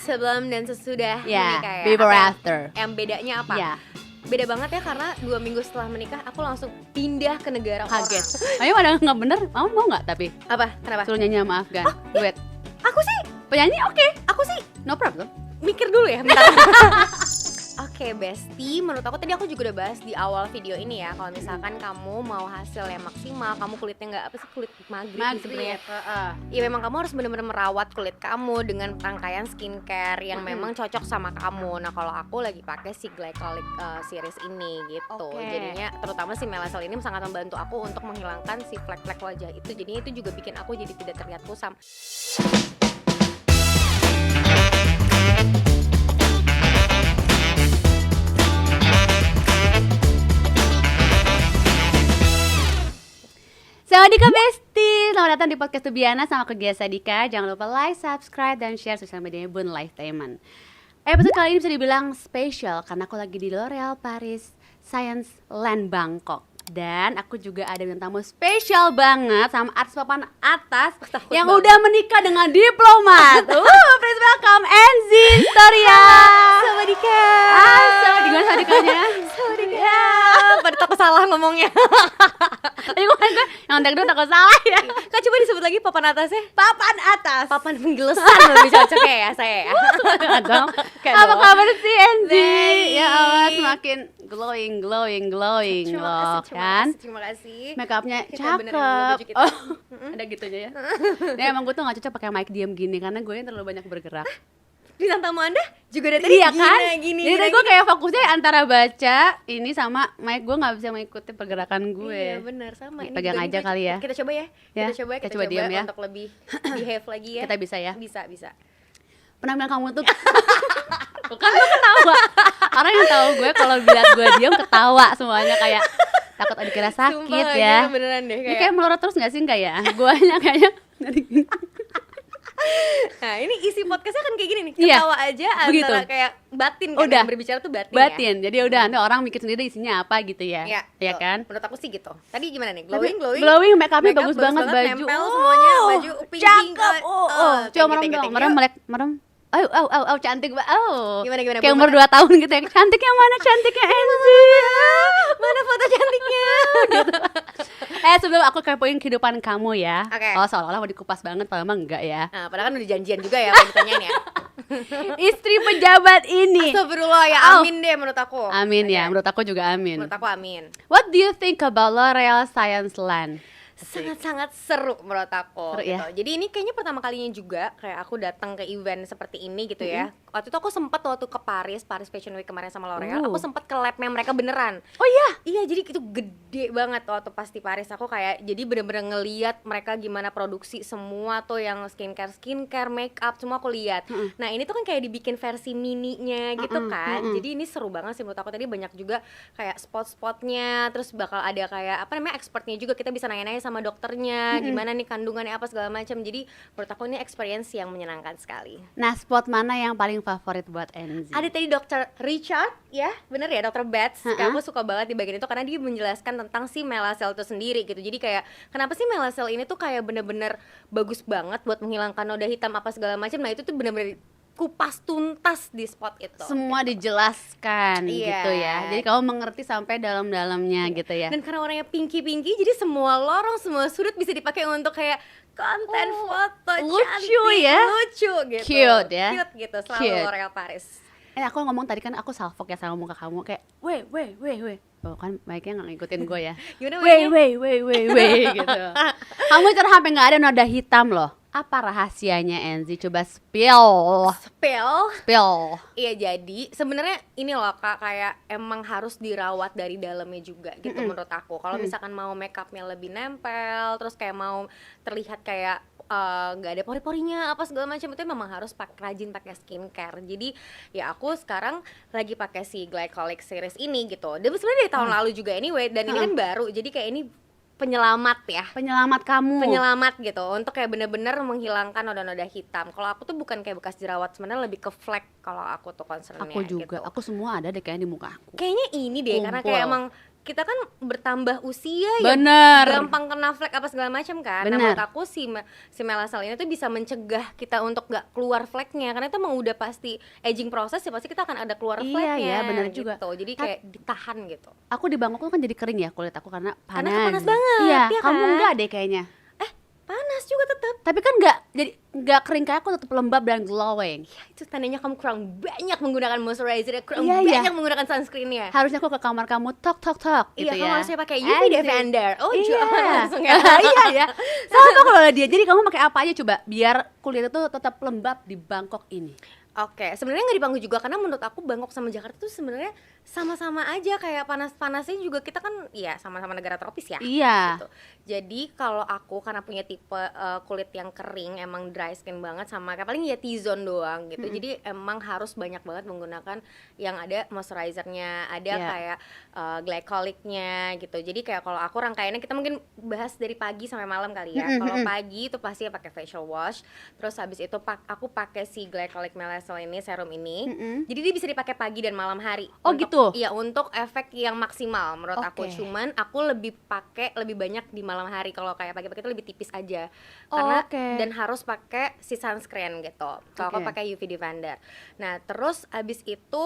sebelum dan sesudah menikah ya. Before after. Yang bedanya apa? Beda banget ya karena 2 minggu setelah menikah aku langsung pindah ke negara Kaget. orang. Ayo ada nggak bener? Mau nggak tapi? Apa? Kenapa? Suruh nyanyi sama Afgan. Duet. Aku sih, Penyanyi oke. aku sih No problem. mikir dulu ya bentar. Oke, Besti, menurut aku tadi aku juga udah bahas di awal video ini ya. Kalau misalkan kamu mau hasil yang maksimal, kamu kulitnya nggak apa sih, kulit magrib sebenarnya. Ya memang kamu harus benar-benar merawat kulit kamu dengan rangkaian skincare yang memang cocok sama kamu. Nah, kalau aku lagi pakai si Glycolic series ini gitu. Oke. Jadinya terutama si Melacel ini sangat membantu aku untuk menghilangkan si flek-flek wajah itu. Jadinya itu juga bikin aku jadi tidak terlihat kusam. Sawadika Besti, selamat datang di podcast Tubiana sama aku Gia Sadika. Jangan lupa like, subscribe, dan share sosial medianya Bun Lifetime. Episode kali ini bisa dibilang spesial karena aku lagi di L'Oréal Paris Science Land Bangkok. Dan aku juga ada bintang tamu spesial banget sama artis papan atas yang udah menikah dengan diplomat. Please welcome Enzi Storia. Sawadika. Gimana Sadikanya? Sawadika. Pada takut salah ngomongnya. Tadi gue yang takut takut salah ya. Kak, coba disebut lagi papan atasnya. Papan atas. Papan penggelesan lebih cocoknya ya saya ya. Apa kabar sih Enzi? Baik. Ya Allah, semakin glowing loh kan. Terima kasih. Make upnya Kita benerin dulu cakep. baju kita. Oh, ada gitunya ya. Ya emang gue tuh gak cocok pakai mic diam gini karena gue yang terlalu banyak bergerak. Bintang tamu Anda juga dari tadi Iya kan? gini. Jadi gue kayak fokusnya antara baca ini sama mic, gue nggak bisa mengikuti pergerakan gue. Iya benar sama. Ini Pegang juga aja kita- kali ya. Kita coba ya. Ya, Kita kita coba coba diam ya. untuk lebih behave lagi ya. Kita bisa ya. Bisa. Penampilan kamu tuh bukan gue ketawa. Orang yang tahu gue kalau lihat gue diam ketawa semuanya kayak takut dikira sakit Sumpah, ya. gila, beneran deh Ini kayak melorot terus nggak sih enggak ya? Guanya kayaknya Nah, ini isi podcastnya kan kayak gini nih. Iya, Ketawa aja begitu. antara kayak batin kan. Udah. Yang berbicara tuh batin. batin. Jadi udah nanti orang mikir sendiri isinya apa gitu ya. Ya, Ya tuh. kan? Menurut aku sih gitu. Tadi gimana nih? Tapi Glowing. make upnya Makeup bagus banget baju. nempel semuanya, baju pink. Cakep. Thank Coba you, merem thank you, dong, thank you. merem. Cantik banget. Gimana, Kayak Bu? umur 2 tahun gitu ya. Cantik yang mana? Cantiknya Enzi. Mana foto cantiknya? Sebelum aku kepoin kehidupan kamu ya. Oke. Oh, seolah-olah mau dikupas banget, padahal emang enggak ya. Nah, padahal kan udah janjian juga ya kalau ditanyain ya. Istri pejabat ini. Astagfirullah ya, Oh. amin deh menurut aku. Amin ya, Oke. menurut aku juga amin. Menurut aku amin. What do you think about L'Oréal Science Land? Sangat-sangat seru menurut aku Seru gitu. ya? Jadi ini kayaknya pertama kalinya juga kayak aku datang ke event seperti ini gitu ya. Waktu itu aku sempat waktu ke Paris Fashion Week kemarin sama L'Oréal, aku sempat ke labnya mereka beneran. Oh iya? Iya, jadi itu gede banget waktu pas di Paris. Aku kayak jadi bener-bener ngeliat mereka gimana produksi semua tuh yang skincare, make up semua aku lihat. Nah, ini tuh kan kayak dibikin versi mininya gitu kan. Jadi ini seru banget sih menurut aku. Tadi banyak juga kayak spot-spotnya, terus bakal ada kayak apa namanya expertnya juga, kita bisa nanya-nanya sama dokternya gimana nih kandungannya apa segala macam. Jadi menurut aku ini experience yang menyenangkan sekali. Nah, spot mana yang paling favorit buat Enzi? Ada tadi Dr. Richard ya, bener ya, Dr. Betts. Kayak aku suka banget di bagian itu karena dia menjelaskan tentang si Melacel itu sendiri gitu. Jadi kayak kenapa sih Melacel ini tuh kayak bener-bener bagus banget buat menghilangkan noda hitam apa segala macam. Nah, itu tuh bener-bener kupas tuntas di spot itu. Semua dijelaskan Iya. gitu ya. Jadi kamu mengerti sampai dalam-dalamnya gitu ya. Dan karena orangnya pinky, jadi semua lorong, semua sudut bisa dipakai untuk kayak konten foto lucu cantik, ya. lucu gitu. Cute ya. Cute gitu, selalu Cute. L'Oréal Paris. Aku ngomong tadi kan aku salfok ya sama muka kamu kayak weh. Oh kan mic-nya nggak ngikutin gue ya. Gimana Weh gitu. Kamu cara sampai nggak ada noda hitam loh. Apa rahasianya Enzi? Coba spill. Iya, jadi sebenarnya ini loh Kak, kayak emang harus dirawat dari dalamnya juga gitu menurut aku. Kalau misalkan mau make upnya lebih nempel, terus kayak mau terlihat kayak nggak ada pori-porinya apa segala macam, itu memang harus rajin pakai skincare. Jadi ya aku sekarang lagi pakai si Glycolic series ini gitu. Dan sebenarnya dari tahun lalu juga anyway, dan ini kan baru. Jadi kayak ini penyelamat ya. Penyelamat kamu. Penyelamat gitu untuk kayak bener-bener menghilangkan noda-noda hitam. Kalau aku tuh bukan kayak bekas jerawat, sebenarnya lebih ke flek kalau aku tuh concernnya. Aku juga. gitu. Aku semua ada deh kayaknya di muka aku. Kayaknya ini deh karena Kumpul. kayak emang kita kan bertambah usia Bener. ya gampang kena flek apa segala macam kan. Nah, Bener. menurut aku si Melasel ini tuh bisa mencegah kita untuk gak keluar fleknya, karena itu emang udah pasti aging proses ya, pasti kita akan ada keluar Iya, fleknya. ya, bener gitu. juga. Jadi kayak ditahan gitu. Aku di Bangkok tuh kan jadi kering ya kulit aku karena panas. Karena panas banget, Iya, ya kamu kan? enggak deh kayaknya. Panas juga tetap. Tapi kan enggak kering kayak aku, tetap lembab dan glowing. Ya, itu tandanya kamu kurang banyak menggunakan moisturizer, kurang Iya, banyak iya. menggunakan sunscreennya. Harusnya aku ke kamar kamu tok gitu Iya, ya. kamu harusnya pakai UV Anjing. Defender. Oh, Iya. langsung ya. Iya ya. Sama kalau dia. Jadi kamu pakai apa aja coba biar kulit itu tetap lembab di Bangkok ini. Oke, sebenarnya nggak di Bangkok juga, karena menurut aku Bangkok sama Jakarta tuh sebenarnya sama-sama aja, kayak panas-panasnya juga, kita kan ya sama-sama negara tropis ya. Iya. Gitu. Jadi kalau aku karena punya tipe kulit yang kering, emang dry skin banget, sama kayak paling ya T-zone doang gitu. Jadi emang harus banyak banget menggunakan yang ada moisturizernya, ada Iya. kayak glycolicnya gitu. Jadi kayak kalau aku rangkaiannya kita mungkin bahas dari pagi sampai malam kali ya. Kalau pagi itu pasti pakai facial wash, terus habis itu aku pakai si glycolic Melasel ini, serum ini. Jadi dia bisa dipakai pagi dan malam hari. Oh, Untuk- gitu? Iya, untuk efek yang maksimal menurut aku. Oke. Cuman aku lebih pakai lebih banyak di malam hari. Kalau kayak pagi-pagi itu lebih tipis aja. Karena Oke. dan harus pakai si sunscreen gitu. Kalau aku Oke. pakai UV Defender. Nah, terus abis itu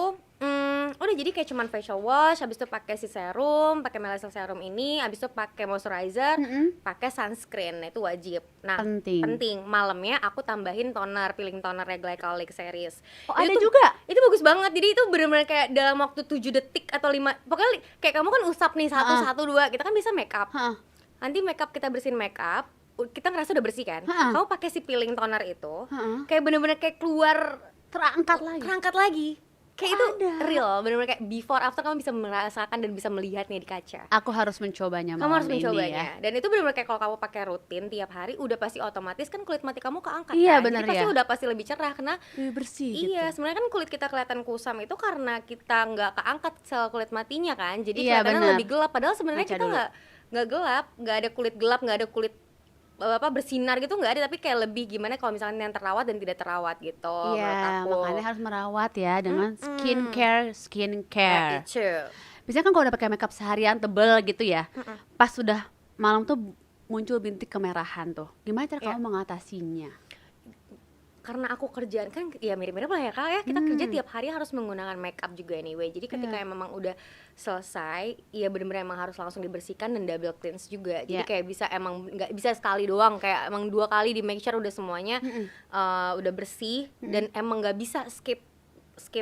udah, jadi kayak cuman facial wash, habis itu pakai si serum, pakai Melasel serum ini, habis itu pakai moisturizer, pakai sunscreen. Nah, itu wajib. Nah, Penting. Malamnya aku tambahin toner, peeling tonernya Glycolic series. Oh, Itu ada tuh- juga? Itu bagus banget. Jadi itu benar-benar kayak dalam waktu 7 detik atau 5, pokoknya kayak kamu kan usap nih 1 2, kita kan bisa make up. Hah. Nanti make up, kita bersihin make up, kita ngerasa udah bersih kan. Ha-ha. Kamu pakai si peeling toner itu, Ha-ha. kayak bener-bener kayak keluar Terangkat lagi. Kayak itu real, bener-bener kayak before after kamu bisa merasakan dan bisa melihatnya di kaca. Aku harus mencobanya Kamu malam harus ini mencobanya. ya. Dan itu bener-bener kayak kalau kamu pakai rutin tiap hari, udah pasti otomatis kan kulit mati kamu keangkat Iya, kan. bener Jadi pasti ya. udah pasti lebih cerah, karena Lebih bersih iya, gitu. sebenarnya kan kulit kita kelihatan kusam itu karena kita nggak keangkat sel kulit matinya kan. Jadi Iya, kelihatannya benar. lebih gelap. Padahal sebenarnya Ngaca kita dulu. nggak gelap, nggak ada kulit gelap, nggak ada kulit bersinar gitu, nggak ada. Tapi kayak lebih gimana kalau misalnya yang terawat dan tidak terawat gitu. menurut Iya, aku. makanya harus merawat ya dengan skincare. Nah, itu. Biasanya kan kalau udah pakai makeup seharian tebel gitu ya, pas sudah malam tuh muncul bintik kemerahan tuh. Gimana cara Iya. kamu mengatasinya? Karena aku kerjaan kan ya mirip-mirip lah ya Kak ya, kita kerja tiap hari harus menggunakan makeup juga anyway. Jadi ketika memang udah selesai, ya bener-bener emang harus langsung dibersihkan dan double cleanse juga. Jadi Iya. kayak bisa, emang nggak bisa sekali doang, kayak emang 2 kali di make sure udah semuanya udah bersih. Dan emang nggak bisa skip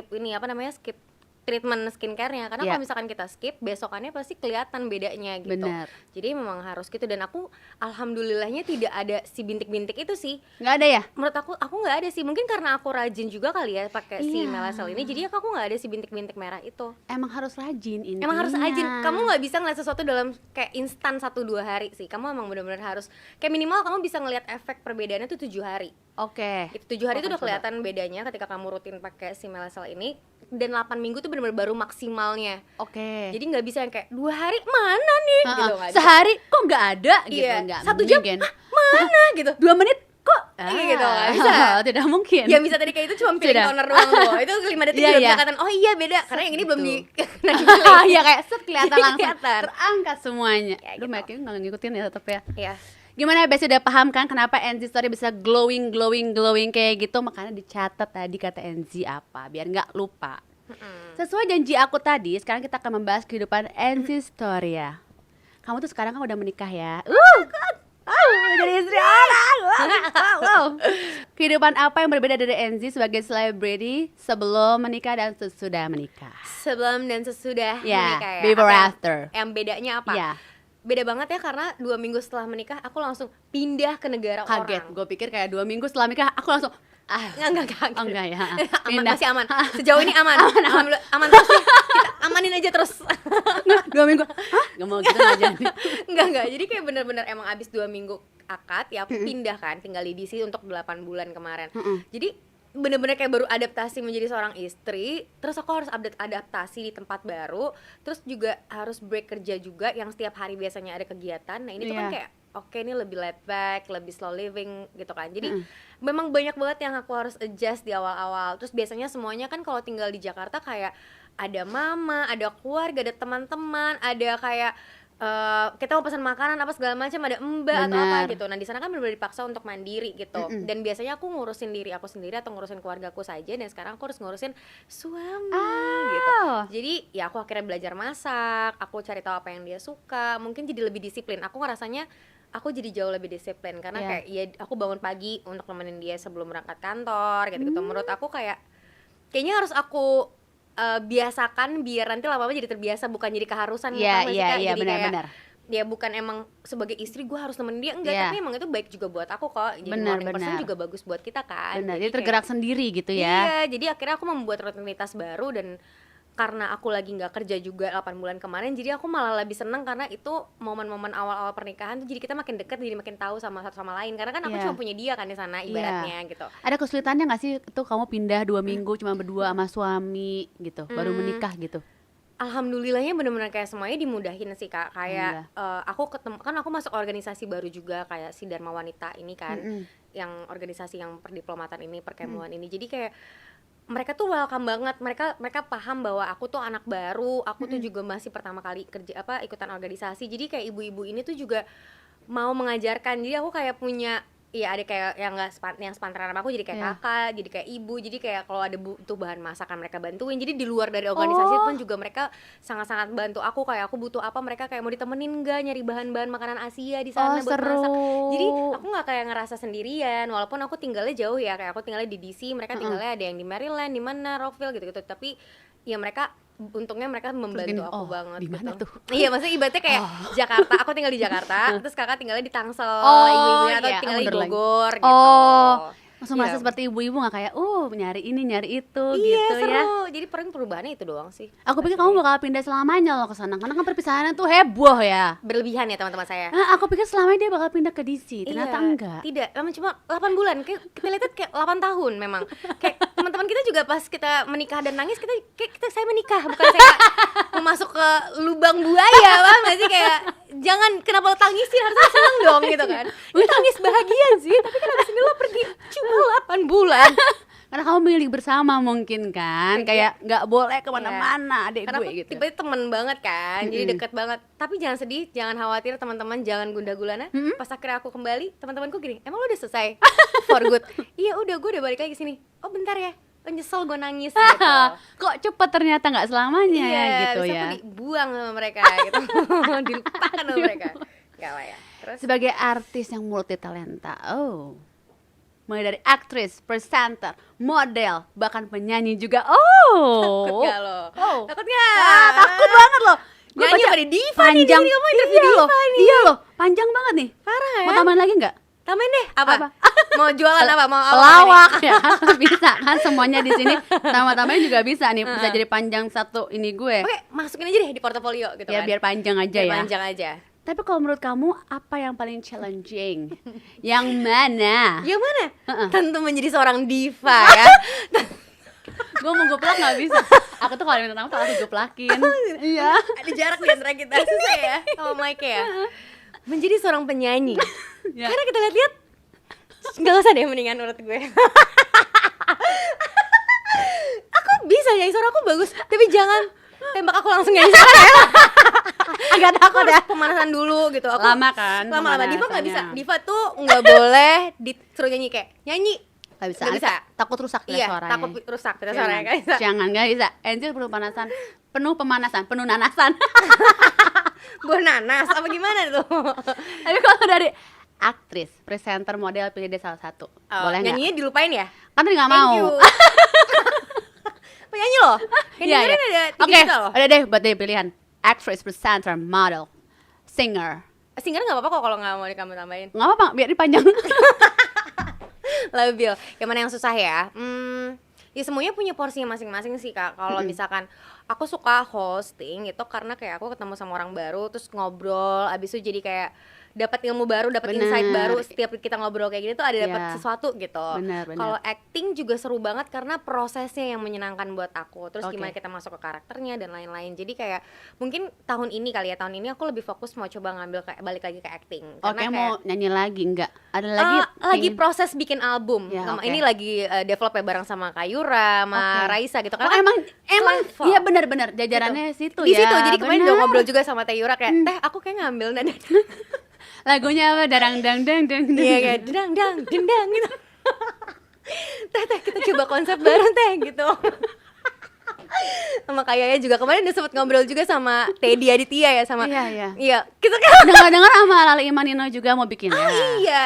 ini apa namanya, skip treatment skincare-nya, karena Iya. kalau misalkan kita skip, besokannya pasti kelihatan bedanya gitu. Bener. Jadi memang harus gitu. Dan aku alhamdulillahnya tidak ada si bintik-bintik itu sih. Nggak ada ya? Menurut aku nggak ada sih, mungkin karena aku rajin juga kali ya pakai si Iya. Melasel ini, jadi aku nggak ada si bintik-bintik merah itu. Emang harus rajin intinya. Emang harus rajin, kamu nggak bisa ngeliat sesuatu dalam kayak instan 1-2 hari sih. Kamu emang benar-benar harus kayak minimal kamu bisa ngeliat efek perbedaannya tuh 7 hari. Oke. Itu 7 hari itu Akan udah coba. kelihatan bedanya ketika kamu rutin pakai si Melasel ini. Dan 8 minggu tuh benar-benar baru maksimalnya. Oke. Jadi nggak bisa yang kayak 2 hari mana nih Ha-ha. gitu, nggak bisa. Sehari kok nggak ada gitu, Iya. nggak 1 jam, mungkin. mana gitu. 2 menit kok Gitu, nggak bisa. Tidak mungkin. Ya bisa tadi kayak itu cuma peeling Sudah. toner doang loh. Itu 5 detik Iya, juga iya. bisa kelihatan. Oh iya beda, karena yang ini belum di Iya kayak set kelihatan langsung Kelihatan. terangkat semuanya. Ya, Aduh, gitu. Mike nggak ngikutin ya tetap ya. Iya. Gimana Besti, udah paham kan kenapa NZ Story bisa glowing kayak gitu? Makanya dicatat tadi kata NZ apa biar nggak lupa. Sesuai janji aku tadi, sekarang kita akan membahas kehidupan NZ Story ya. Kamu tuh sekarang kan udah menikah ya. Udah jadi istri orang. Wow. Kehidupan apa yang berbeda dari NZ sebagai selebriti sebelum menikah dan sesudah menikah? Sebelum dan sesudah Ya, menikah ya. before Apa yang- after. Yang bedanya apa? Ya. Beda banget ya, karena 2 minggu setelah menikah aku langsung pindah ke negara Kaget, orang. gue pikir kayak 2 minggu setelah nikah aku langsung Enggak. Oh, enggak ya. Aman, Pindah. masih aman. Sejauh ini aman. Alhamdulillah, aman terus nih. Kita amanin aja terus. 2 minggu. Hah? Gak mau gitu nggak jadi. Enggak. Jadi kayak bener-bener emang abis 2 minggu akad ya aku pindah kan, tinggal di DC untuk 8 bulan kemarin. Jadi bener-bener kayak baru adaptasi menjadi seorang istri. Terus aku harus adaptasi di tempat baru. Terus juga harus break kerja juga, yang setiap hari biasanya ada kegiatan. Nah ini tuh kan Iya. kayak oke ini lebih laid back, lebih slow living gitu kan. Jadi memang banyak banget yang aku harus adjust di awal-awal. Terus biasanya semuanya kan kalau tinggal di Jakarta kayak ada mama, ada keluarga, ada teman-teman, ada kayak kita mau pesan makanan apa segala macam, ada mbak atau apa gitu. Nah di sana kan benar-benar dipaksa untuk mandiri gitu. Dan biasanya aku ngurusin diri aku sendiri atau ngurusin keluargaku saja. Dan sekarang aku harus ngurusin suami gitu. Jadi ya aku akhirnya belajar masak, aku cari tahu apa yang dia suka. Mungkin jadi lebih disiplin. Aku ngerasanya aku jadi jauh lebih disiplin karena kayak ya aku bangun pagi untuk nemenin dia sebelum berangkat kantor gitu-gitu. Menurut aku kayaknya harus aku biasakan biar nanti lama-lama jadi terbiasa, bukan jadi keharusan. Iya, jadi benar-benar. Ya bukan emang sebagai istri gue harus nemenin dia, enggak, tapi emang itu baik juga buat aku kok. Jadi morning person juga bagus buat kita kan. Benar, jadi tergerak sendiri gitu ya. Iya, jadi akhirnya aku membuat rutinitas baru. Dan karena aku lagi nggak kerja juga 8 bulan kemarin, jadi aku malah lebih seneng karena itu momen-momen awal-awal pernikahan tuh jadi kita makin deket, jadi makin tahu sama satu sama lain. Karena kan aku cuma punya dia kan di sana ibaratnya gitu. Ada kesulitannya nggak sih tuh kamu pindah 2 minggu cuma berdua sama suami gitu, baru menikah gitu? Alhamdulillahnya benar-benar kayak semuanya dimudahin sih Kak. Kayak aku ketemu, kan aku masuk organisasi baru juga kayak si Dharma Wanita ini kan, yang organisasi yang perdiplomatan ini, perkemluan ini. Jadi kayak mereka tuh welcome banget, mereka paham bahwa aku tuh anak baru, aku tuh juga masih pertama kali kerja ikutan organisasi. Jadi kayak ibu-ibu ini tuh juga mau mengajarkan. Jadi aku kayak punya ada kayak yang sepantaran sama aku, jadi kayak kakak, jadi kayak ibu, jadi kayak kalau ada butuh bahan masakan mereka bantuin. Jadi di luar dari organisasi pun juga mereka sangat-sangat bantu aku. Kayak aku butuh apa, mereka kayak mau ditemenin nggak nyari bahan-bahan makanan Asia di sana buat masak. Jadi aku nggak kayak ngerasa sendirian, walaupun aku tinggalnya jauh ya, kayak aku tinggalnya di DC, mereka tinggalnya ada yang di Maryland, di mana Rockville gitu-gitu. Tapi ya untungnya mereka membantu aku banget di mana gitu. tuh? Iya, maksudnya ibaratnya kayak Jakarta, aku tinggal di Jakarta, terus kakak tinggalnya di Tangsel, ibu-ibunya atau tinggal di Bogor gitu. Langsung merasa seperti ibu-ibu nggak kayak nyari ini nyari itu gitu seru. Ya. Jadi perubahannya itu doang sih. Aku pikir kamu bakal pindah selamanya loh ke sana, karena kan perpisahannya tuh heboh ya. Berlebihan ya teman-teman saya. Aku pikir selamanya dia bakal pindah ke DC, ternyata enggak. Tidak, memang cuma 8 bulan. Kita lihat kayak 8 tahun memang. Kayak teman-teman kita juga pas kita menikah dan nangis, saya menikah, bukan saya mau masuk ke lubang buaya, paham gak sih? Kayak jangan, kenapa lo tangisin, harusnya seneng dong gitu kan. Lo tangis bahagia sih, tapi kan abis ini lo pergi cuma 8 bulan. Karena kamu milik bersama mungkin kan, kayak nggak boleh kemana-mana adek karena gue gitu. Tiba-tiba temen banget kan, jadi deket banget. Tapi jangan sedih, jangan khawatir teman-teman, jangan gundah gulana. Pas akhirnya aku kembali, teman-temanku gini, emang lo udah selesai for good? Iya udah, gue udah balik lagi sini. Oh bentar ya, nyesel gue nangis gitu. Kok cepet ternyata nggak selamanya gitu ya. Bisa aku dibuang sama mereka gitu. Dilupakan sama mereka. Gak lah ya. Terus sebagai artis yang multi talenta, mulai dari aktris, presenter, model, bahkan penyanyi juga. Takut gak lo? Takut gak? Takut banget loh. Gue nyanyi pada diva nih, panjang, kamu interview diva nih. Iya loh, panjang banget nih. Parah ya? Mau tambahin lagi nggak? Tambahin deh. Apa? Mau jualan apa? Mau pelawak ya kan? Bisa kan semuanya di sini. Tambah-tambahin juga bisa nih, bisa jadi panjang satu ini gue. Oke, masukin aja deh di portofolio gitu ya, kan. Biar panjang aja biar ya. Panjang aja. Tapi kalau menurut kamu apa yang paling challenging? Yang mana? Yang mana? Tentu menjadi seorang diva ya. Gue mau geplak nggak bisa. Aku tuh kalau minta tamu aku geplakin. Iya. Ada jarak di antara kita, susah ya sama Mike ya. Menjadi seorang penyanyi. Karena kita lihat-lihat, nggak usah deh mendingan menurut gue. Aku bisa nyanyi, suara aku bagus, tapi jangan tembak aku langsung nyanyi suara ya. Agak takut ya. Pemanasan dulu gitu. Aku lama kan? Lama-lama. Diva nggak bisa. Diva tuh nggak boleh disuruh nyanyi kayak nyanyi. Nggak bisa. Nggak bisa. Takut rusak suaranya. Takut rusak suaranya, nggak bisa. Jangan, nggak bisa. Angel penuh pemanasan, penuh nanasan. Buah nanas apa gimana tuh? Tapi kalau dari aktris, presenter, model, pilih deh salah satu. Boleh nggak? Nyanyinya dilupain ya? Kan tadi nggak mau. Penyanyi loh. Iya. Ada 3 Oke, juta loh. ada deh buat deh pilihan. Actress, presenter, model, singer. Singer nggak apa-apa kok kalau nggak mau kamu tambahin. Nggak apa-apa, biar dipanjang. Labil. Yang mana yang susah ya? Ya semuanya punya porsinya masing-masing sih Kak. Kalau misalkan aku suka hosting itu karena kayak aku ketemu sama orang baru, terus ngobrol, abis itu jadi kayak dapat ilmu baru, dapat Bener. insight baru setiap kita ngobrol kayak gini tuh ada dapat Iya. sesuatu gitu. Bener. Kalau acting juga seru banget karena prosesnya yang menyenangkan buat aku. Terus Oke. gimana kita masuk ke karakternya dan lain-lain. Jadi kayak mungkin tahun ini kali ya, tahun ini aku lebih fokus mau coba ngambil kayak balik lagi ke acting. Oke, Karena mau nyanyi lagi enggak? Ada lagi? lagi pengen- proses bikin album. Ya, oke. Ini lagi develop ya bareng sama Kayura, sama Oke. Raisa gitu. Oh, Karena emang level. iya benar-benar jajarannya situ di ya. situ. Jadi kemarin bener. udah ngobrol juga sama Teh Yura kayak, "Teh, aku kayak ngambil nada." Lagunya apa? Darang dang dang dang. Iya kayak dendang dendang gitu. Teh kita coba konsep bareng Teh gitu. Sama kayaknya juga kemarin udah sempet ngobrol juga sama Teddy Aditya ya sama. Iya. Iya, kita kan. Dengar-dengar sama Lali Imanino juga mau bikin ya. Iya.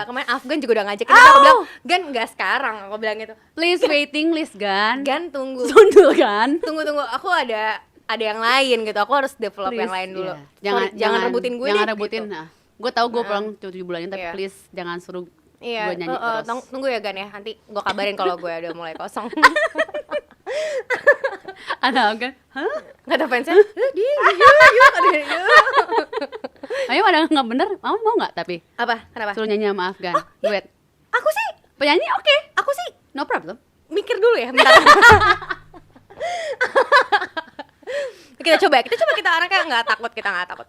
Kemarin Afgan juga udah ngajakin aku bilang, "Gan, enggak sekarang." Aku bilang gitu. Please waiting list Gan. Gan tunggu. Sundul kan? Tunggu. Aku ada yang lain gitu. Aku harus develop yang lain dulu. Iya. Sorry, jangan rebutin gue Jangan deh, rebutin. gitu. Nah, gue tahu gue pulang 7 bulan ini, tapi Iya. please jangan suruh Iya, gue nyanyi terus. tunggu ya Gan ya. Nanti gue kabarin kalau gue udah mulai kosong. Ada kan? Hah? Nggak ada fansnya? Dia, ada. Ayo ada nggak bener? Mau nggak tapi Apa? Kenapa? suruh nyanyi sama Afgan? Duet. Aku sih, Penyanyi oke, aku sih no problem. mikir dulu ya, bentar. kita coba kita anaknya nggak takut.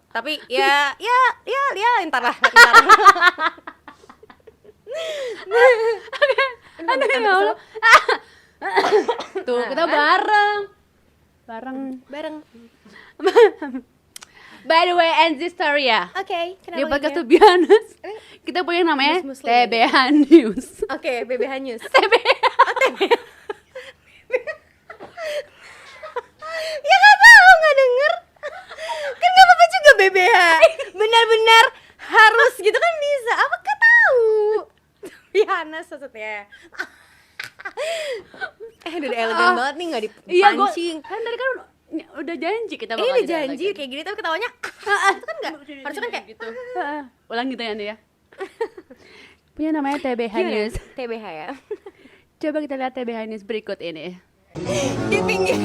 Tapi ya, entar lah. Aduh ya Allah. Tuh kita bareng. Bareng. By the way, and this story ya. Oke, Di kenapa podcast ini? tuh Bianas, kita punya yang namanya News Muslim. TBH News. Oke, BBH News. Ya nggak tahu, nggak denger. Kan nggak apa-apa juga BBH. Benar-benar harus gitu kan bisa. Apa nggak tahu? Bianas maksudnya. Udah elegan banget nih, nggak Iya, gue dipancing. kan tadi kan udah janji kita Ini bakal udah jadi janji lagi. kayak gini tapi ketawanya itu kan nggak harusnya kan kayak gitu. Ulang gitu ya Andi ya. Punya namanya TBH gimana? News. TBH ya. Coba kita lihat TBH News berikut ini. Di pinggir.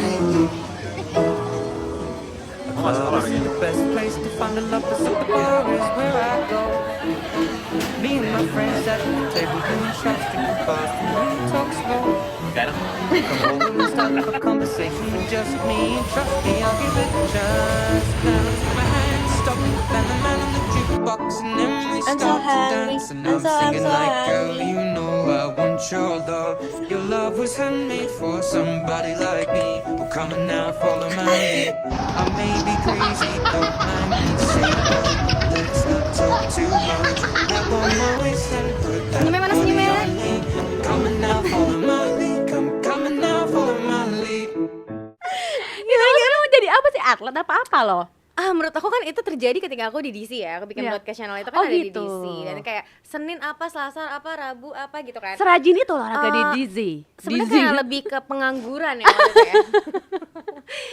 Love is the best place to find a love, is at the bar is where I go. Me and my friends at the table doing shots, drinking fast, and we talk slow. Come over and start up a conversation with just me, and trust me, I'll give it a chance. Now take my hand, stop, and the man on the jukebox, and then we I'm start so to happy. dance. And I'm I'm so singing like, happy. girl, you know I want your love. Your love was handmade for somebody like me. Well, come on now, follow my lead. I may be crazy, don't mind me saying, let's not talk too much. Grab on my waist and put that Senyumnya mana senyumnya? body on me. Come on now, follow my lead. Come on now, follow my lead. Kira-kira mau jadi apa sih? Atlet apa loh? Menurut aku kan itu terjadi ketika aku di DC ya. Aku bikin Iya. broadcast channel itu kan Oh, ada gitu. di DC. Dan kayak Senin apa, Selasa apa, Rabu apa gitu kan. Serajin itu olahraga di Dizzy. Sebenarnya kayak lebih ke pengangguran ya maksudnya ya.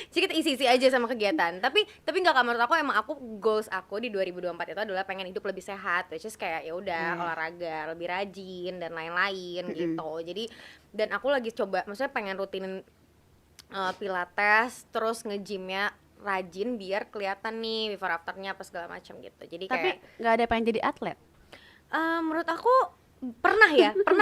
Jadi kita isi-isi aja sama kegiatan. Tapi nggak, menurut aku emang goals aku di 2024 itu adalah pengen hidup lebih sehat. Which is kayak ya udah olahraga, lebih rajin dan lain-lain gitu. Jadi dan aku lagi coba, maksudnya pengen rutinin pilates, terus nge-gymnya rajin biar kelihatan nih before afternya apa segala macam gitu. Jadi Tapi kayak nggak ada pengen jadi atlet. menurut aku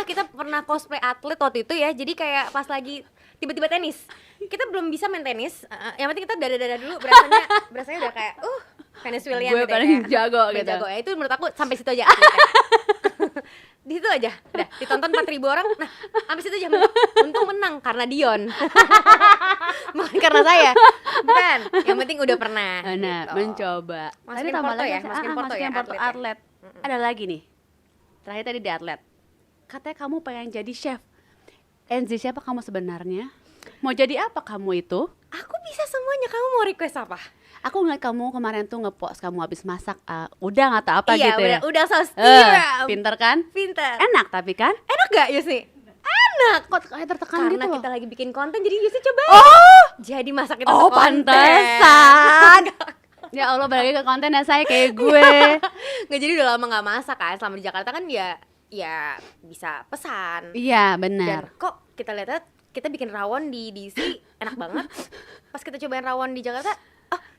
kita pernah cosplay atlet waktu itu ya. Jadi kayak pas lagi tiba-tiba tenis, kita belum bisa main tenis. Yang penting kita dada dulu, berasanya udah kayak Venezuelan Gue gitu ya, paling kayak, jago paling gitu. jago ya. Itu menurut aku sampai situ aja atletnya. Di situ aja, udah ditonton 4.000 orang. Nah, sampai situ aja. Untung menang karena Dion. Bukan karena saya. Bukan, yang penting udah pernah. Nah, gitu. mencoba. Masukin tambah porto lagi, ya, masukin porto ya, porto atlet ya. atlet. Ada lagi nih. Terakhir tadi di atlet. Katanya kamu pengen jadi chef. Enzi, siapa kamu sebenarnya? Mau jadi apa kamu itu? Aku bisa semuanya. Kamu mau request apa? Aku ngeliat kamu kemarin tuh nge-post kamu habis masak udang atau apa Iya, gitu ya. udah saus tiram. Pinter kan? Pinter. Enak tapi kan? Enak gak Yusni? Enak. Kok kayak tertekan Karena gitu kita lagi bikin konten, jadi Yusni coba. Jadi masak itu Oh, untuk konten. pantesan. Ya Allah, balik ke konten ya saya kayak gue. Nggak, jadi udah lama nggak masak kan. Selama di Jakarta kan ya bisa pesan. Iya, Dan benar. kok kita lihat kita bikin rawon di DC enak banget. Pas kita cobain rawon di Jakarta,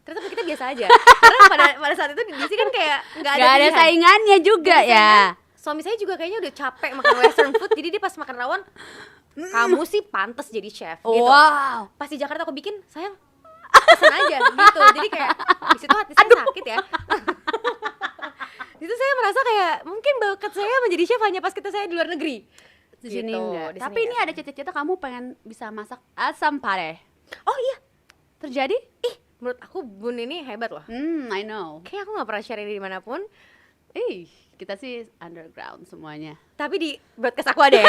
ternyata kita biasa aja. Karena pada saat itu di DC kan kayak nggak ada Gak ada pilihan. saingannya juga ya. Suami saya juga kayaknya udah capek makan western food, jadi dia pas makan rawon, kamu sih pantas jadi chef gitu. Wow. Pas di Jakarta aku bikin, sayang pesen aja gitu. Jadi kayak di situ hati saya sakit ya. Di situ saya merasa kayak mungkin bakat saya menjadi chef hanya pas saya di luar negeri. Di sini Gitu, enggak. di Tapi sini ini enggak. ada cita-cita kamu pengen bisa masak asam pare. Oh iya, Terjadi? menurut aku Bun ini hebat loh. I know. Kayak aku gak pernah share ini dimanapun. Kita sih underground semuanya. Tapi di broadcast aku ada ya.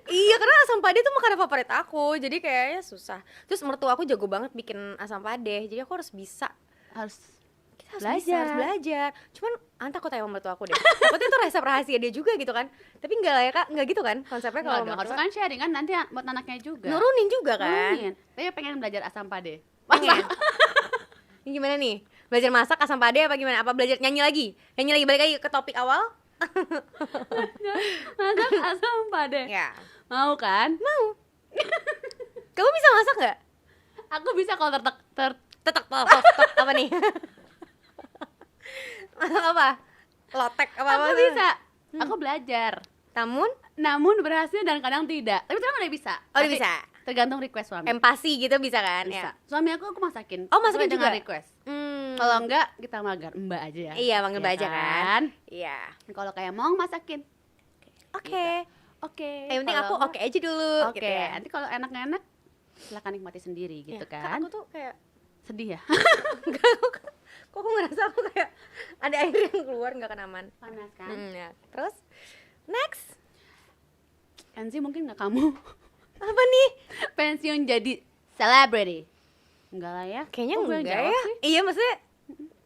Iya, karena asam pade tuh makanan favorit aku. Jadi kayaknya susah. Terus mertua aku jago banget bikin asam pade. Jadi aku harus bisa. Kita harus belajar. Cuman Anta aku tanya sama mertua aku deh. Takutnya itu resep rahasia dia juga gitu kan. Tapi enggak lah ya Kak, enggak gitu kan konsepnya kalau Kalau harus mertua. kan sharing kan nanti buat anaknya juga. Nurunin juga kan. Nurunin. Tapi pengen belajar asam pade. Pengen. Ini gimana nih? Belajar masak asam pade apa gimana? Apa belajar nyanyi lagi? Nyanyi lagi, balik lagi ke topik awal? Masak asam pade. Ya. Mau kan? Kamu bisa masak nggak? Aku bisa kalau Tetek apa nih? Masak apa? Lotek apa? aku bisa. Aku belajar. Namun berhasil dan kadang tidak. Tapi sekarang udah bisa. Oh, udah Tapi bisa. Tergantung request suami. Empati gitu bisa kan? Bisa. Ya. Suami aku masakin. Oh, masakin Sesuai juga? dengan request. Hmm. Kalau enggak kita magar Mbak aja ya. Iya, manggil Ya Mbak aja kan? Iya. Kalau kayak mau masakin. Oke. Oke. Yang penting aku Kalau oke aja dulu. Oke. Gitu ya. Nanti kalau enak-enak silakan nikmati sendiri gitu Iya, Kak, kan. aku tuh kayak Sedih ya. kok aku ngerasa aku kayak ada air yang keluar nggak aman. Panas kan. Ya. Terus next Kenzi mungkin nggak kamu apa nih? pensiun jadi celebrity? Enggak lah ya. Kayaknya Kok gue yang enggak jawab ya. sih? Iya maksudnya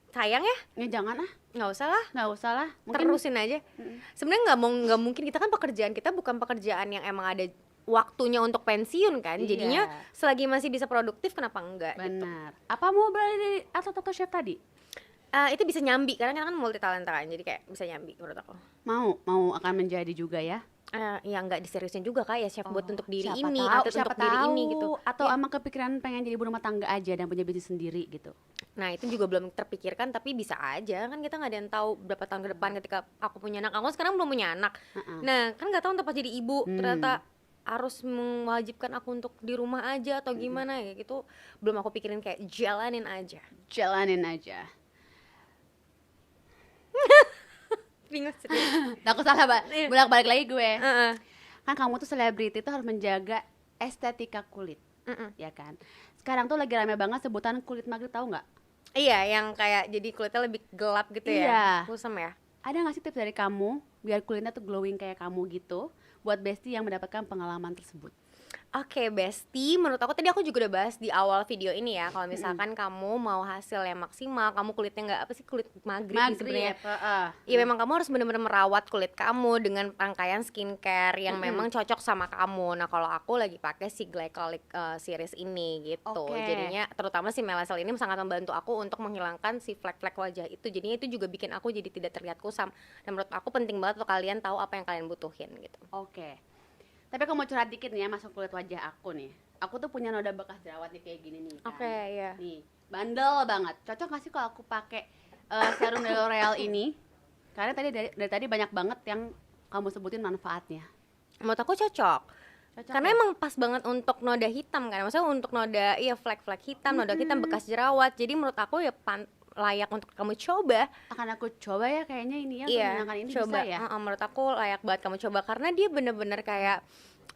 sayang ya, Ya jangan ah. nggak usah lah. Nggak usah lah. Mungkin Terusin aja. Sebenarnya nggak mungkin, kita kan pekerjaan kita bukan pekerjaan yang emang ada waktunya untuk pensiun kan. Iya. Jadinya selagi masih bisa produktif kenapa enggak gitu. benar. Apa mau berada di atlet chef tadi? Itu bisa nyambi karena kita kan multi talenta kan. Jadi kayak bisa nyambi menurut aku. Mau akan menjadi juga ya. Ya nggak diseriusin juga kak ya chef buat untuk diri Siapa ini tahu, atau siapa untuk diri tahu. ini gitu. Atau Ya. emang kepikiran pengen jadi ibu rumah tangga aja dan punya bisnis sendiri gitu. Nah itu juga belum terpikirkan tapi bisa aja kan, kita nggak ada yang tahu berapa tahun ke depan ketika aku punya anak. Aku sekarang belum punya anak. Nah kan nggak tahu ntar pas jadi ibu ternyata harus mewajibkan aku untuk di rumah aja atau gimana ya gitu. Belum aku pikirin, kayak jalanin aja. Jalanin aja. Bingung sih. Takut salah Iya. bolak-balik lagi gue. Heeh. Kan kamu tuh selebriti tuh harus menjaga estetika kulit, ya kan? Sekarang tuh lagi rame banget sebutan kulit maghrib, tahu nggak? Iya, yang kayak jadi kulitnya lebih gelap gitu ya. Iya. Kusam ya. Ada nggak sih tips dari kamu biar kulitnya tuh glowing kayak kamu gitu, buat bestie yang mendapatkan pengalaman tersebut? Oke, Besti, menurut aku tadi aku juga udah bahas di awal video ini ya. Kalau misalkan kamu mau hasil yang maksimal, kamu kulitnya nggak apa sih, kulit maghrib nih sebenarnya. Ya memang kamu harus benar-benar merawat kulit kamu dengan rangkaian skincare yang memang cocok sama kamu. Nah kalau aku lagi pakai si Glycolic series ini gitu. Oke. Jadinya terutama si Melacel ini sangat membantu aku untuk menghilangkan si flek-flek wajah itu. Jadinya itu juga bikin aku jadi tidak terlihat kusam. Dan menurut aku penting banget untuk kalian tahu apa yang kalian butuhin gitu. Oke. Tapi aku mau curhat dikit nih ya masuk kulit wajah aku nih. Aku tuh punya noda bekas jerawat nih kayak gini nih kan. Oke, iya. Nih, bandel banget. Cocok gak sih kalau aku pakai serum dari L'Oreal ini? Karena dari tadi banyak banget yang kamu sebutin manfaatnya. Menurut aku cocok. Karena ya? emang pas banget untuk noda hitam kan. Maksudnya untuk noda flek-flek hitam, noda hitam bekas jerawat. Jadi menurut aku ya layak untuk kamu coba. Akan aku coba ya kayaknya ini ya, untuk Iya, menyenangkan ini coba. bisa ya. Menurut aku layak banget kamu coba karena dia bener-bener kayak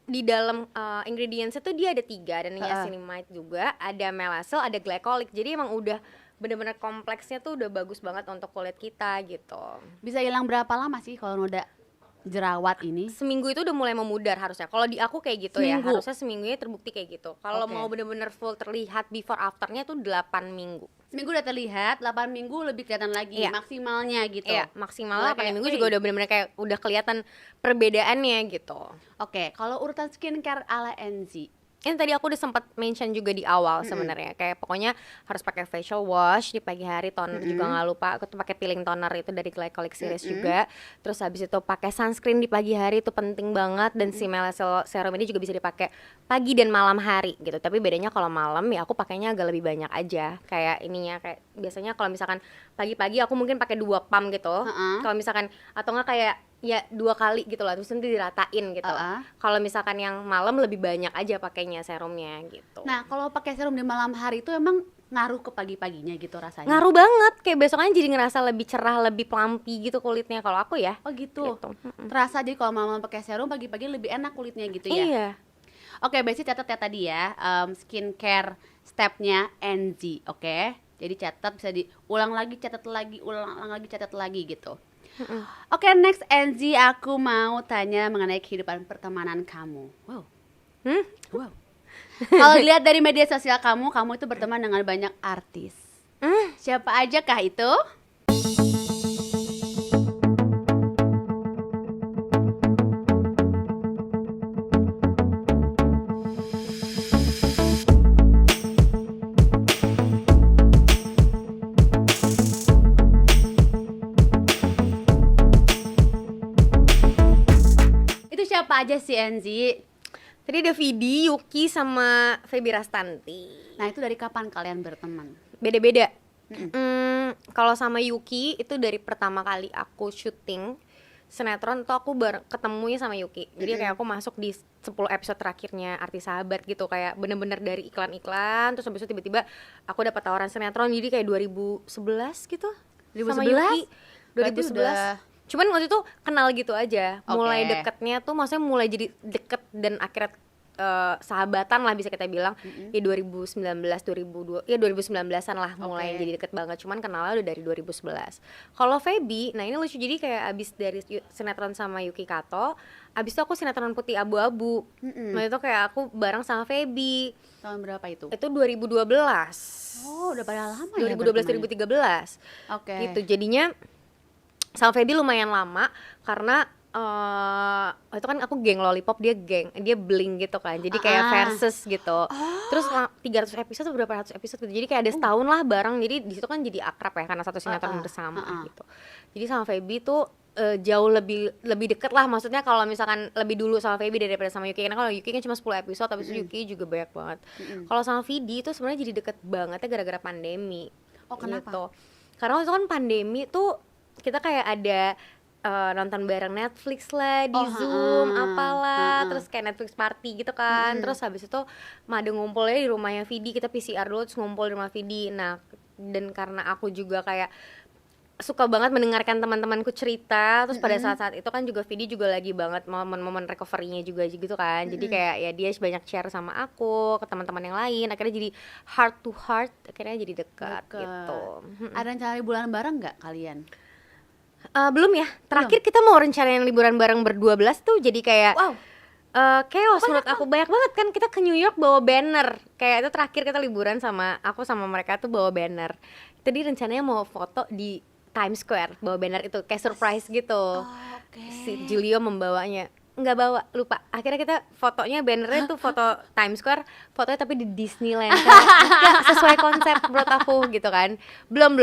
di dalam ingredientsnya tuh dia ada 3, ada niacinamide juga, ada melacel, ada glycolic. Jadi emang udah bener-bener kompleksnya tuh udah bagus banget untuk kulit kita gitu. Bisa hilang berapa lama sih kalau noda jerawat ini? Seminggu itu udah mulai memudar harusnya. Kalau di aku kayak gitu ya, Seminggu? harusnya seminggunya terbukti kayak gitu. Kalau Oke. mau bener-bener full terlihat before afternya tuh 8 minggu. Seminggu udah terlihat, 8 minggu lebih kelihatan lagi Iya. maksimalnya gitu. Iya, maksimal Mulai 8 kayak, minggu "Wih." juga udah bener-bener kayak udah kelihatan perbedaannya gitu. Oke, kalau urutan skincare ala Enzi, ini tadi aku udah sempat mention juga di awal sebenarnya, kayak pokoknya harus pakai facial wash di pagi hari, toner juga nggak lupa. Aku tuh pakai peeling toner itu dari Glycolic Series juga. Terus habis itu pakai sunscreen di pagi hari, itu penting banget. Dan si Melacell serum ini juga bisa dipakai pagi dan malam hari gitu. Tapi bedanya kalau malam ya aku pakainya agak lebih banyak aja. Kayak ininya, kayak biasanya kalau misalkan pagi-pagi aku mungkin pakai 2 pump gitu. Kalau misalkan atau nggak kayak ya 2 kali gitu lah, terus nanti diratain gitu. Kalau misalkan yang malam lebih banyak aja pakainya serumnya gitu. Nah, kalau pakai serum di malam hari itu emang ngaruh ke pagi-paginya gitu rasanya? Ngaruh banget, kayak besoknya jadi ngerasa lebih cerah, lebih plumpy gitu kulitnya kalau aku ya. Oh gitu. Terasa jadi kalau malam pakai serum pagi-pagi lebih enak kulitnya gitu ya? Iya. Oke, Besi catat ya tadi ya, skincare stepnya NZ, oke? Jadi catat, bisa diulang lagi, catat lagi, ulang lagi, catat lagi gitu. Oke, next NZ, aku mau tanya mengenai kehidupan pertemanan kamu. Wow. Wow. Kalau dilihat dari media sosial kamu itu berteman dengan banyak artis. Siapa aja kah itu? Itu siapa aja sih, Enzi? Tadi ada Vidi, Yuki, sama Feby Rastanti. Nah, itu dari kapan kalian berteman? Beda-beda. Kalau sama Yuki itu dari pertama kali aku syuting sinetron tuh aku ketemunya sama Yuki. Jadi kayak aku masuk di 10 episode terakhirnya Arti Sahabat gitu, kayak bener-bener dari iklan-iklan. Terus habis itu tiba-tiba aku dapat tawaran sinetron, jadi kayak 2011 gitu. 2011? Sama Yuki. Berarti 2011. udah- Cuman waktu itu kenal gitu aja. Mulai Oke. deketnya tuh maksudnya mulai jadi deket dan akhirnya sahabatan lah bisa kita bilang di 2019 2019-an lah mulai Oke. jadi deket banget. Cuman kenalnya udah dari 2011. Kalau Feby, nah ini lucu, jadi kayak abis dari sinetron sama Yuki Kato, abis itu aku sinetron Putih Abu-Abu. Nah itu kayak aku bareng sama Feby. Tahun berapa itu? Itu 2012. Oh, udah pada lama ya 2012 bertemannya? 2013. Oke. Gitu. Jadinya sama Feby lumayan lama karena itu kan aku geng Lollipop, dia Blink gitu kan, jadi kayak versus gitu. Terus 300 episode berapa ratus episode gitu, jadi kayak ada setahun lah bareng, jadi di situ kan jadi akrab ya karena satu sinetron bersama gitu. Jadi sama Feby tuh jauh lebih deket lah, maksudnya kalau misalkan lebih dulu sama Feby daripada sama Yuki, karena kalau Yuki kan cuma 10 episode, tapi Yuki juga banyak banget. Kalau sama Vidi itu sebenarnya jadi deket bangetnya gara-gara pandemi. Oh, kenapa? Gitu. Karena waktu itu kan pandemi tuh kita kayak ada nonton bareng Netflix lah di Zoom apalah, terus kayak Netflix party gitu kan. Terus habis itu ada ngumpulnya di rumahnya Vidi, kita PCR dulu terus ngumpul di rumah Vidi. Nah, dan karena aku juga kayak suka banget mendengarkan teman-temanku cerita, terus pada saat-saat itu kan juga Vidi juga lagi banget momen-momen recovery-nya juga gitu kan. Jadi kayak ya dia banyak share sama aku, ke teman-teman yang lain, akhirnya jadi heart to heart, akhirnya jadi dekat gitu. Ada rencana liburan bareng nggak kalian? Belum ya, terakhir kita mau rencanain liburan bareng ber-12 tuh jadi kayak chaos menurut aku, banyak banget kan. Kita ke New York bawa banner, kayak itu terakhir kita liburan sama aku sama mereka tuh bawa banner. Tadi rencananya mau foto di Times Square, bawa banner itu kayak surprise gitu. Si Julio membawanya, nggak bawa, lupa. Akhirnya kita fotonya bannernya tuh foto Times Square, fotonya tapi di Disneyland. Kayak sesuai konsep menurut aku gitu kan. Belum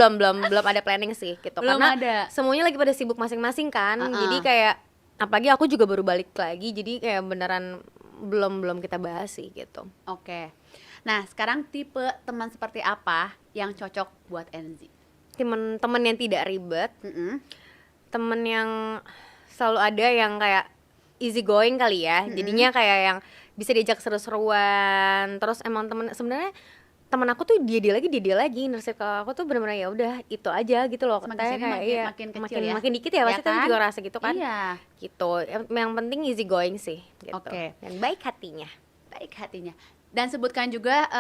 ada planning sih gitu. Belum karena ada. semuanya lagi pada sibuk masing-masing kan. Jadi kayak apalagi aku juga baru balik lagi, jadi kayak beneran belum kita bahas sih gitu. Oke. Nah, sekarang tipe teman seperti apa yang cocok buat Enzi? Temen yang tidak ribet, temen yang selalu ada yang kayak easy going kali ya. Jadinya kayak yang bisa diajak seru-seruan. Terus emang sebenarnya temen aku tuh dia lagi nurse ke aku tuh benar-benar ya udah itu aja gitu loh. Semakin Katanya sini kayak makin kecil ya? makin dikit ya, Iya pasti kan kan? juga rasa gitu kan. Iya. Gitu. Yang penting easy going sih gitu. Oke. Dan baik hatinya. Baik hatinya. Dan sebutkan juga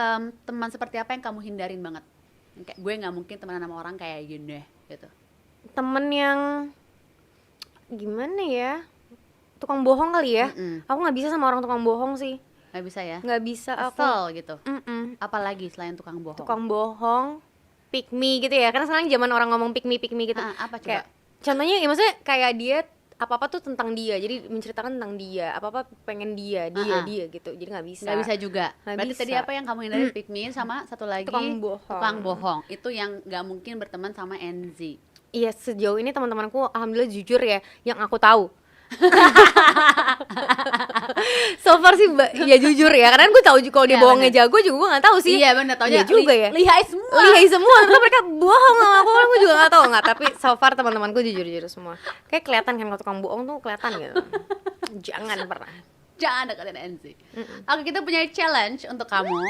teman seperti apa yang kamu hindarin banget. Kayak gue nggak mungkin temenan sama orang kayak gini gitu. Temen yang gimana ya, tukang bohong kali ya. Aku nggak bisa sama orang tukang bohong sih, Nggak bisa ya? nggak bisa aku. Kesel gitu. Apalagi selain tukang bohong? Tukang bohong, pick me gitu ya, karena sekarang zaman orang ngomong pick me gitu. Apa coba? Kayak contohnya ya maksudnya kayak dia apa-apa tuh tentang dia, jadi menceritakan tentang dia, apa-apa pengen dia gitu, jadi nggak bisa. Nggak bisa juga. Nggak Berarti bisa. tadi apa yang kamu hindari? Pick me sama satu lagi Tukang bohong. Itu yang nggak mungkin berteman sama NZ. Iya, sejauh ini teman-temanku alhamdulillah jujur ya, yang aku tahu. So far sih ya jujur ya, karena gue tahu kalau dia Iya, bohongnya jago juga gue nggak tahu sih. Iya benar, taunya Iya juga ya. lihai semua. Lihai semua, karena mereka bohong sama aku, kan gue juga nggak tahu nggak. Tapi so far teman-temanku jujur-jujur semua. Kayak kelihatan kan kalau tukang bohong tuh kelihatan gitu. Jangan pernah. Jangan deketin NZ. Oke, kita punya challenge untuk kamu.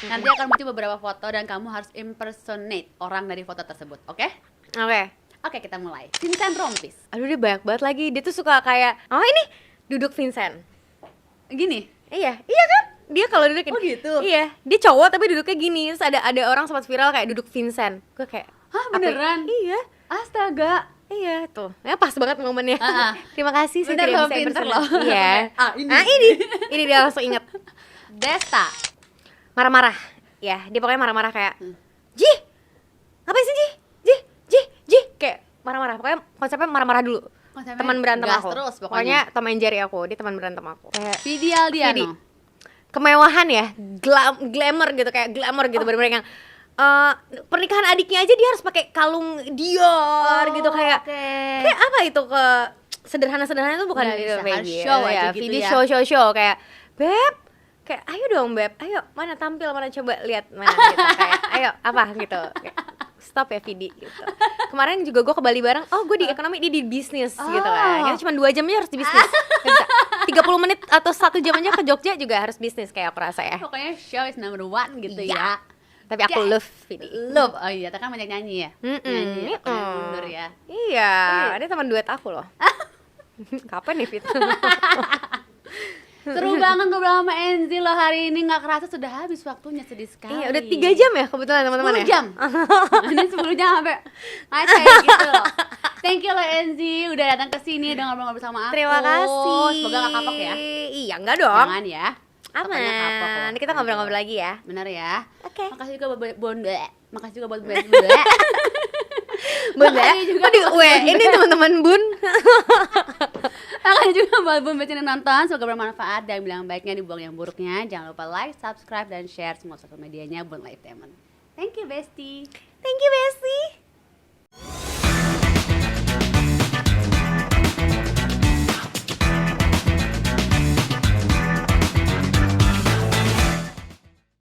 Nanti akan muncul beberapa foto dan kamu harus impersonate orang dari foto tersebut, oke? Oke. Oke, kita mulai. Vincent Rompis. Aduh dia banyak banget lagi. Dia tuh suka kayak, oh ini duduk Vincent. Gini. Iya kan? Dia kalau duduk Oh, gitu? Iya, dia cowok tapi duduknya gini. Terus ada orang sempat viral kayak duduk Vincent. Gue kayak, Hah, apa ya? beneran? Iya. Astaga. Iya tuh, ya pas banget momennya. Terima kasih saya Bener tidak loh, bisa pinter impersonate. loh. Iya. Ini. Ini dia langsung inget. Desta. Marah-marah. Ya, dia pokoknya marah-marah kayak, Ji, ngapain sih Ji, kayak marah-marah. Pokoknya konsepnya marah-marah dulu. Konsepnya Teman berantem gas aku. terus pokoknya. Tom and Jerry aku, dia teman berantem aku. Kayak Vidi Aldiano. Vidi. Kemewahan ya, glamour gitu, kayak glamour gitu, bener-bener yang pernikahan adiknya aja dia harus pakai kalung Dior gitu, kayak kayak apa itu, ke sederhana-sederhana itu bukan Nggak gitu, bisa, kayak harus gitu. show Ya, aja gitu Vidi ya. show kayak, Beb, kayak ayo dong Beb, ayo mana tampil, mana coba lihat mana gitu, kayak ayo apa gitu, kayak, stop ya Vidi gitu. Kemarin juga gue ke Bali bareng, oh gue di ekonomi, dia di bisnis gitu kan. Kita cuma 2 jam aja harus di bisnis. Nggak bisa. 30 menit atau 1 jam aja ke Jogja juga harus bisnis kayak aku rasa ya. Pokoknya show is number one gitu Iya. ya. Tapi aku Yes. love Vidi. Love. Oh iya, kan banyak nyanyi ya. Nyanyi ya, pokoknya mundur ya. Iya, dia teman duet aku loh. Kapan nih Fit? Seru banget ngobrol sama Enzi loh hari ini, nggak kerasa sudah habis waktunya, sedih sekali. Iya, udah 3 jam ya kebetulan teman-teman 10 ya. jam. Ini 10 jam sampai ngaceng gitu loh. Thank you loh Enzi udah datang ke sini, udah ngobrol-ngobrol sama aku. Terima kasih. Semoga gak kapok ya. Iya, enggak dong. Jangan ya. Pokoknya kapok loh. Aman. Nanti kita ngobrol-ngobrol lagi ya. Bener ya. Oke. Makasih juga buat Makasih juga buat Bun. Bun ya. juga Kok di ini teman-teman Bun. Makasih juga buat Bun yang nonton. Semoga bermanfaat dan bilang baiknya dibuang yang buruknya. Jangan lupa like, subscribe, dan share semua sosial medianya Bun Lifetime. Thank you Besti. Thank you, Besti.